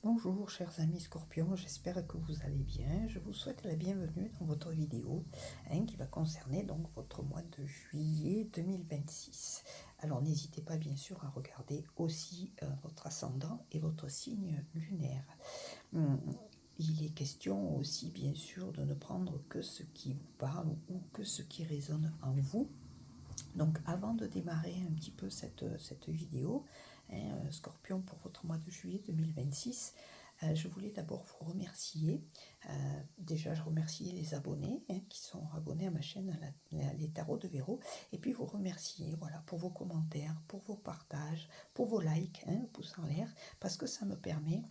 Bonjour chers amis scorpions, j'espère que vous allez bien. Je vous souhaite la bienvenue dans votre vidéo qui va concerner donc votre mois de juillet 2026. Alors n'hésitez pas bien sûr à regarder aussi votre ascendant et votre signe lunaire. Il est question aussi bien sûr de ne prendre que ce qui vous parle ou que ce qui résonne en vous. Donc avant de démarrer un petit peu cette vidéo, Scorpion, pour votre mois de juillet 2026, je voulais d'abord vous remercier. Déjà, je remercie les abonnés qui sont abonnés à ma chaîne Les Tarots de Véro, et puis vous remercier voilà, pour vos commentaires, pour vos partages, pour vos likes, pouces en l'air, parce que ça me permet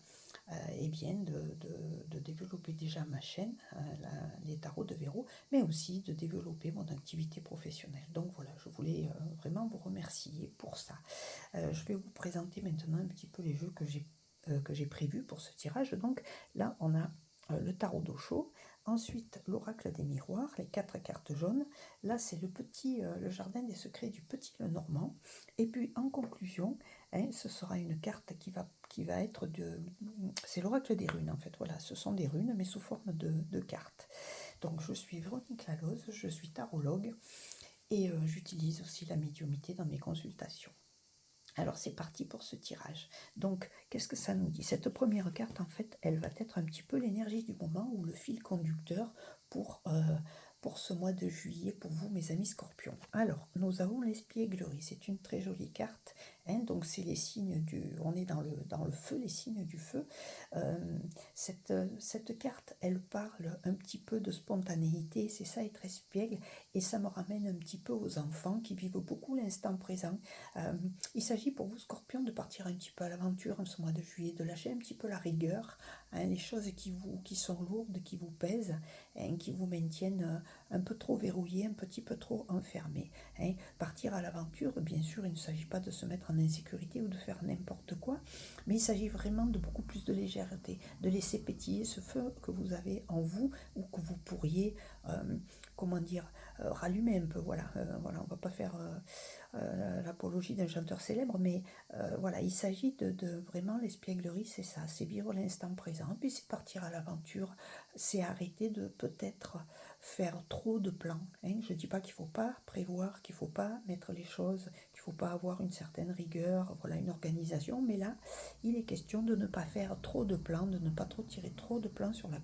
de développer déjà ma chaîne, les tarots de Véro, mais aussi de développer mon activité professionnelle. Donc voilà, je voulais vraiment vous remercier pour ça. Je vais vous présenter maintenant un petit peu les jeux que j'ai prévus pour ce tirage. Donc là, on a le tarot d'Osho, ensuite l'oracle des miroirs, les 4 cartes jaunes. Là, c'est le jardin des secrets du petit Lenormand. Et puis en conclusion, ce sera une carte qui va être c'est l'oracle des runes en fait. Voilà, ce sont des runes mais sous forme de cartes. Donc je suis Véronique Laloze, je suis tarologue et j'utilise aussi la médiumnité dans mes consultations. Alors c'est parti pour ce tirage. Donc qu'est-ce que ça nous dit? Cette première carte en fait, elle va être un petit peu l'énergie du moment ou le fil conducteur pour ce mois de juillet pour vous mes amis scorpions. Alors nous avons l'espièglerie, c'est une très jolie carte. Donc c'est les signes on est dans le feu, les signes du feu. Cette carte, elle parle un petit peu de spontanéité, c'est ça être espiègle, et ça me ramène un petit peu aux enfants qui vivent beaucoup l'instant présent. Il s'agit pour vous scorpions de partir un petit peu à l'aventure en ce mois de juillet, de lâcher un petit peu la rigueur, les choses qui sont lourdes, qui vous pèsent, qui vous maintiennent un peu trop verrouillés, un petit peu trop enfermés. Partir à l'aventure, bien sûr, il ne s'agit pas de se mettre en insécurité ou de faire n'importe quoi, mais il s'agit vraiment de beaucoup plus de légèreté, de laisser pétiller ce feu que vous avez en vous ou que vous pourriez, rallumer un peu. Voilà, on ne va pas faire l'apologie d'un chanteur célèbre, mais voilà, il s'agit de vraiment l'espièglerie, c'est ça, c'est vivre l'instant présent, puis c'est partir à l'aventure, c'est arrêter de peut-être faire trop de plans. Je ne dis pas qu'il ne faut pas prévoir, qu'il ne faut pas mettre les choses, qu'il ne faut pas avoir une certaine rigueur, voilà, une organisation, mais là, il est question de ne pas faire trop de plans, de ne pas trop tirer trop de plans sur la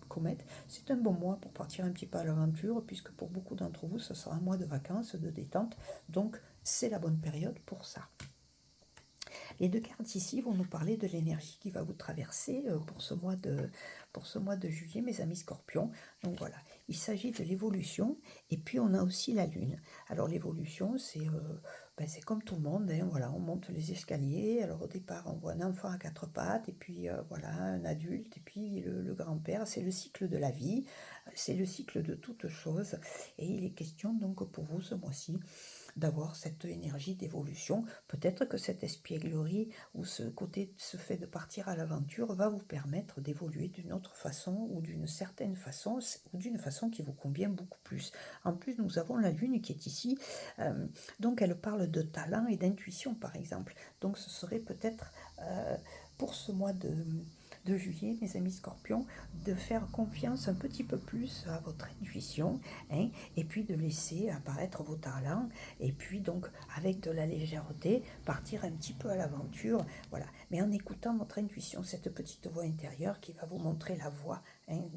comète. C'est un bon mois pour partir un petit peu à l'aventure, puisque pour beaucoup d'entre vous, ce sera un mois de vacances, de détente, donc c'est la bonne période pour ça. Les deux cartes ici vont nous parler de l'énergie qui va vous traverser pour ce mois de juillet, mes amis scorpions. Donc voilà, il s'agit de l'évolution, et puis on a aussi la lune. Alors l'évolution, c'est comme tout le monde, voilà, on monte les escaliers. Alors au départ, on voit un enfant à 4 pattes, et puis voilà, un adulte, et puis le grand-père. C'est le cycle de la vie, c'est le cycle de toutes choses, et il est question donc pour vous ce mois-ci d'avoir cette énergie d'évolution. Peut-être que cette espièglerie ou ce fait de partir à l'aventure va vous permettre d'évoluer d'une autre façon ou d'une certaine façon ou d'une façon qui vous convient beaucoup plus. En plus, nous avons la lune qui est ici, donc elle parle de talent et d'intuition par exemple. Donc ce serait peut-être pour ce mois de juillet, mes amis scorpions, de faire confiance un petit peu plus à votre intuition, et puis de laisser apparaître vos talents, et puis donc avec de la légèreté, partir un petit peu à l'aventure, voilà, mais en écoutant votre intuition, cette petite voix intérieure qui va vous montrer la voie,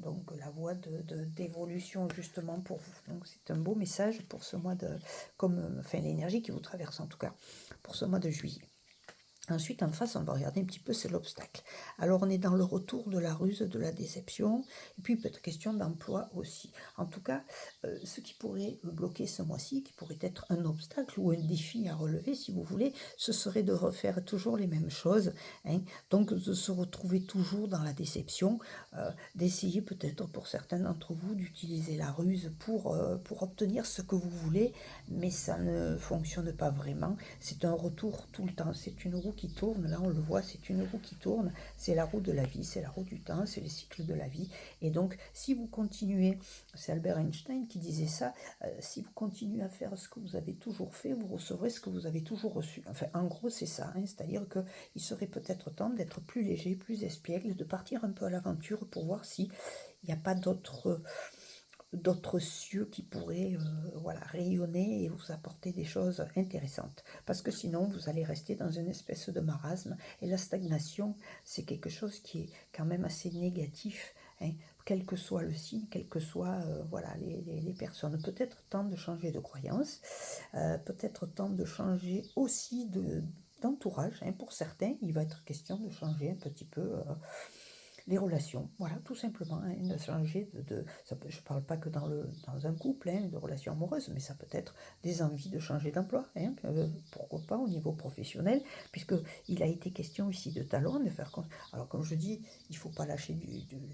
donc la voie d'évolution justement pour vous. Donc c'est un beau message pour ce mois l'énergie qui vous traverse en tout cas, pour ce mois de juillet. Ensuite, en face, on va regarder un petit peu, c'est l'obstacle. Alors, on est dans le retour de la ruse, de la déception, et puis peut-être question d'emploi aussi. En tout cas, ce qui pourrait bloquer ce mois-ci, qui pourrait être un obstacle ou un défi à relever, si vous voulez, ce serait de refaire toujours les mêmes choses, donc de se retrouver toujours dans la déception, d'essayer peut-être pour certains d'entre vous d'utiliser la ruse pour obtenir ce que vous voulez, mais ça ne fonctionne pas vraiment. C'est un retour tout le temps, c'est une roue qui tourne, là on le voit, c'est une roue qui tourne, c'est la roue de la vie, c'est la roue du temps, c'est les cycles de la vie. Et donc si vous continuez, c'est Albert Einstein qui disait ça, si vous continuez à faire ce que vous avez toujours fait, vous recevrez ce que vous avez toujours reçu. Enfin, en gros, c'est ça, hein, c'est-à-dire qu'il serait peut-être temps d'être plus léger, plus espiègle, de partir un peu à l'aventure pour voir s'il n'y a pas d'autres cieux qui pourraient voilà, rayonner et vous apporter des choses intéressantes. Parce que sinon, vous allez rester dans une espèce de marasme. Et la stagnation, c'est quelque chose qui est quand même assez négatif, hein, quel que soit le signe, quelles que soient voilà, les personnes. Peut-être temps de changer de croyance, peut-être temps de changer aussi d'entourage. Hein. Pour certains, il va être question de changer un petit peu les relations, voilà, tout simplement, hein, de changer je ne parle pas que dans un couple, hein, de relations amoureuses, mais ça peut être des envies de changer d'emploi, hein, pourquoi pas au niveau professionnel, puisqu'il a été question ici de talent, de faire, alors comme je dis, il ne faut pas lâcher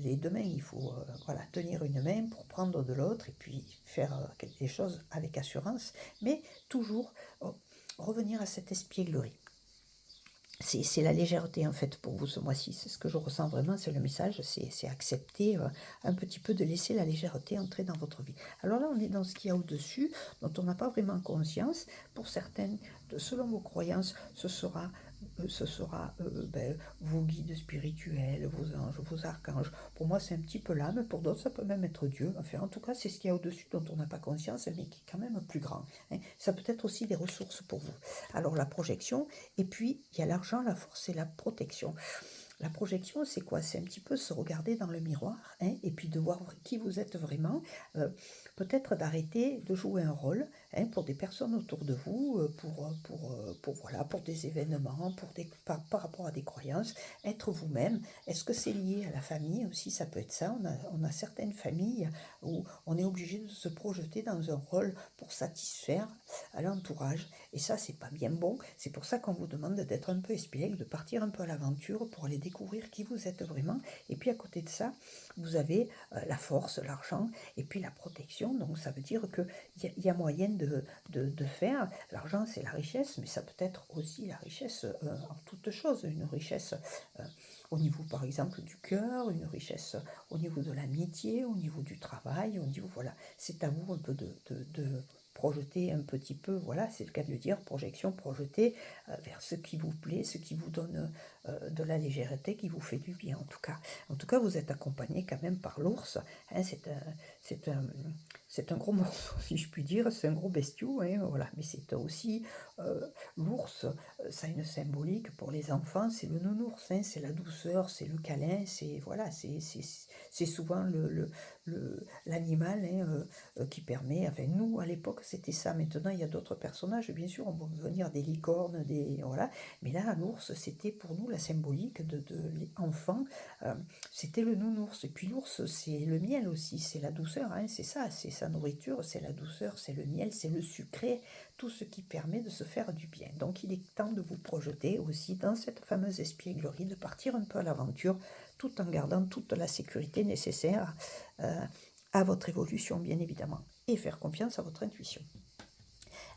les deux mains, il faut voilà, tenir une main pour prendre de l'autre, et puis faire des choses avec assurance, mais toujours revenir à cette espièglerie. C'est la légèreté en fait pour vous ce mois-ci, c'est ce que je ressens vraiment, c'est le message, c'est accepter un petit peu de laisser la légèreté entrer dans votre vie. Alors là on est dans ce qu'il y a au-dessus, dont on n'a pas vraiment conscience. Pour certaines, selon vos croyances, ce sera vos guides spirituels, vos anges, vos archanges. Pour moi c'est un petit peu là, mais pour d'autres ça peut même être Dieu. Enfin en tout cas c'est ce qu'il y a au-dessus dont on n'a pas conscience, mais qui est quand même plus grand, hein. Ça peut être aussi des ressources pour vous. Alors la projection, et puis il y a l'argent, la force et la protection. La projection, c'est quoi? C'est un petit peu se regarder dans le miroir, hein, et puis de voir qui vous êtes vraiment. Peut-être d'arrêter de jouer un rôle, hein, pour des personnes autour de vous, voilà, pour des événements, par rapport à des croyances. Être vous-même. Est-ce que c'est lié à la famille aussi? Ça peut être ça. On a certaines familles où on est obligé de se projeter dans un rôle pour satisfaire à l'entourage. Et ça, c'est pas bien bon. C'est pour ça qu'on vous demande d'être un peu espiègle, de partir un peu à l'aventure pour aller découvrir qui vous êtes vraiment. Et puis à côté de ça, vous avez la force, l'argent et puis la protection. Donc ça veut dire qu'il y a moyen de faire. L'argent, c'est la richesse, mais ça peut être aussi la richesse en toutes choses. Une richesse au niveau, par exemple, du cœur, une richesse au niveau de l'amitié, au niveau du travail, au niveau, voilà. C'est à vous un peu de projeter un petit peu, voilà, c'est le cas de le dire, projection, projeter vers ce qui vous plaît, ce qui vous donne de la légèreté, qui vous fait du bien en tout cas. En tout cas, vous êtes accompagné quand même par l'ours, hein, c'est un gros morceau, si je puis dire, c'est un gros bestiau, hein, voilà. Mais c'est aussi l'ours, ça a une symbolique pour les enfants, c'est le nounours, hein, c'est la douceur, c'est le câlin, c'est voilà, c'est souvent l'animal, hein, qui permet, enfin nous à l'époque c'était ça, maintenant il y a d'autres personnages, bien sûr, on peut venir des licornes, voilà, mais là l'ours c'était pour nous la symbolique de l'enfant, c'était le nounours. Et puis l'ours c'est le miel aussi, c'est la douceur, hein, c'est ça, c'est sa nourriture, c'est la douceur, c'est le miel, c'est le sucré, tout ce qui permet de se faire du bien. Donc il est temps de vous projeter aussi dans cette fameuse espièglerie, de partir un peu à l'aventure tout en gardant toute la sécurité nécessaire à votre évolution bien évidemment, et faire confiance à votre intuition.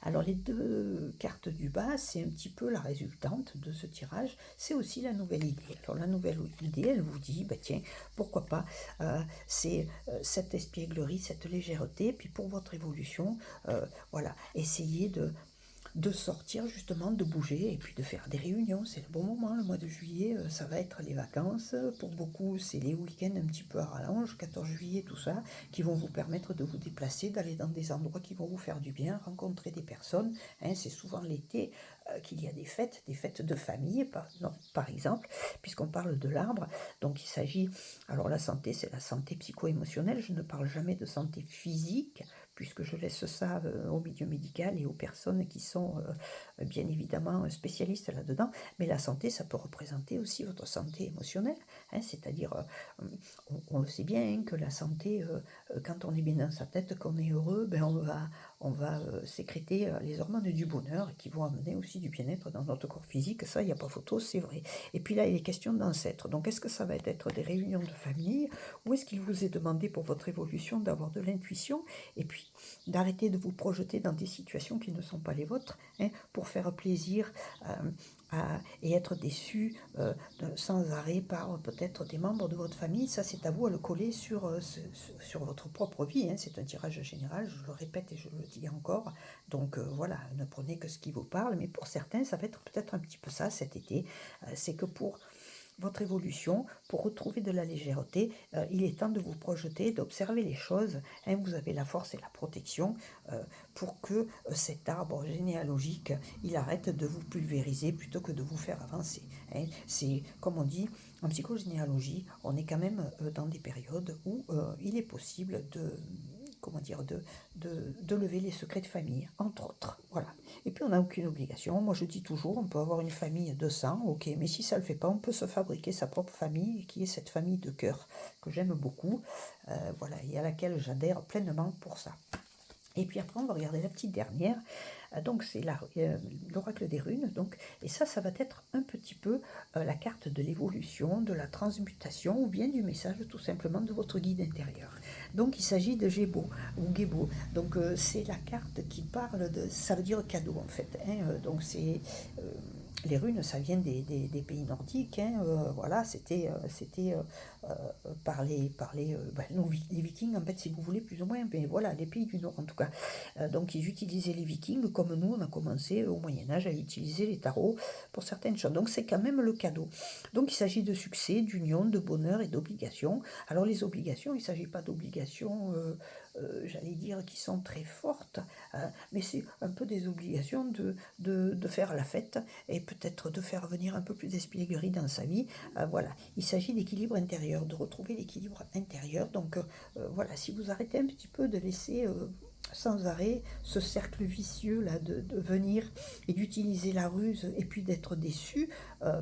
Alors les deux cartes du bas, c'est un petit peu la résultante de ce tirage, c'est aussi la nouvelle idée. Alors la nouvelle idée, elle vous dit, bah tiens, pourquoi pas, c'est cette espièglerie, cette légèreté, puis pour votre évolution, voilà, essayez de sortir justement, de bouger et puis de faire des réunions. C'est le bon moment, le mois de juillet, ça va être les vacances. Pour beaucoup, c'est les week-ends un petit peu à rallonge, 14 juillet, tout ça, qui vont vous permettre de vous déplacer, d'aller dans des endroits qui vont vous faire du bien, rencontrer des personnes. Hein, c'est souvent l'été qu'il y a des fêtes de famille, par exemple, puisqu'on parle de l'arbre. Donc il s'agit, alors la santé, c'est la santé psycho-émotionnelle, je ne parle jamais de santé physique, puisque je laisse ça au milieu médical et aux personnes qui sont bien évidemment spécialistes là-dedans. Mais la santé, ça peut représenter aussi votre santé émotionnelle, hein, c'est-à-dire, on le sait bien, hein, que la santé, quand on est bien dans sa tête, qu'on est heureux, ben on va sécréter les hormones du bonheur qui vont amener aussi du bien-être dans notre corps physique, ça, il n'y a pas photo, c'est vrai. Et puis là, il est question d'ancêtres. Donc, est-ce que ça va être des réunions de famille, ou est-ce qu'il vous est demandé pour votre évolution d'avoir de l'intuition, et puis énergie, d'arrêter de vous projeter dans des situations qui ne sont pas les vôtres, hein, pour faire plaisir et être déçu sans arrêt par peut-être des membres de votre famille. Ça, c'est à vous à le coller sur votre propre vie, hein. C'est un tirage général, je le répète et je le dis encore. Donc voilà, ne prenez que ce qui vous parle, mais pour certains, ça va être peut-être un petit peu ça cet été. C'est que pour votre évolution, pour retrouver de la légèreté, il est temps de vous projeter, d'observer les choses, hein. Vous avez la force et la protection pour que cet arbre généalogique, il arrête de vous pulvériser plutôt que de vous faire avancer, hein. C'est comme on dit en psychogénéalogie, on est quand même dans des périodes où il est possible comment dire, de lever les secrets de famille, entre autres. Voilà. Et puis on n'a aucune obligation. Moi je dis toujours, on peut avoir une famille de sang, ok, mais si ça ne le fait pas, on peut se fabriquer sa propre famille, qui est cette famille de cœur, que j'aime beaucoup, voilà, et à laquelle j'adhère pleinement pour ça. Et puis après, on va regarder la petite dernière. Donc, c'est l'oracle des runes. Donc, et ça va être un petit peu la carte de l'évolution, de la transmutation ou bien du message tout simplement de votre guide intérieur. Donc, il s'agit de Gébo ou Gébo. Donc, c'est la carte qui parle de... Ça veut dire cadeau en fait, hein. Donc, c'est... les runes, ça vient des pays nordiques, hein. Voilà, c'était par les Vikings, en fait, si vous voulez, plus ou moins, mais voilà, les pays du Nord en tout cas. Donc ils utilisaient les Vikings, comme nous, on a commencé au Moyen-Âge à utiliser les tarots pour certaines choses. Donc c'est quand même le cadeau. Donc il s'agit de succès, d'union, de bonheur et d'obligations. Alors les obligations, il ne s'agit pas d'obligations, j'allais dire, qui sont très fortes, mais c'est un peu des obligations de faire la fête et peut-être de faire venir un peu plus d'espièglerie dans sa vie. Voilà, il s'agit d'équilibre intérieur, de retrouver l'équilibre intérieur. Donc voilà, si vous arrêtez un petit peu de laisser sans arrêt ce cercle vicieux là de venir et d'utiliser la ruse et puis d'être déçu,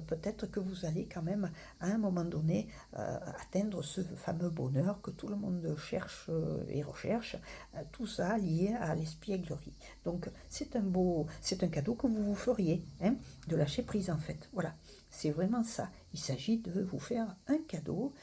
peut-être que vous allez quand même à un moment donné atteindre ce fameux bonheur que tout le monde cherche et recherche, tout ça lié à l'espièglerie. Donc c'est un cadeau que vous vous feriez, hein, de lâcher prise en fait. Voilà, c'est vraiment ça. Il s'agit de vous faire un cadeau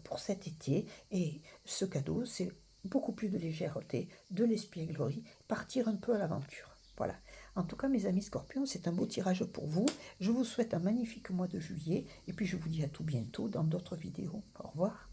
pour cet été, et ce cadeau, c'est beaucoup plus de légèreté, de l'espièglerie, partir un peu à l'aventure. Voilà. En tout cas, mes amis Scorpions, c'est un beau tirage pour vous. Je vous souhaite un magnifique mois de juillet et puis je vous dis à tout bientôt dans d'autres vidéos. Au revoir.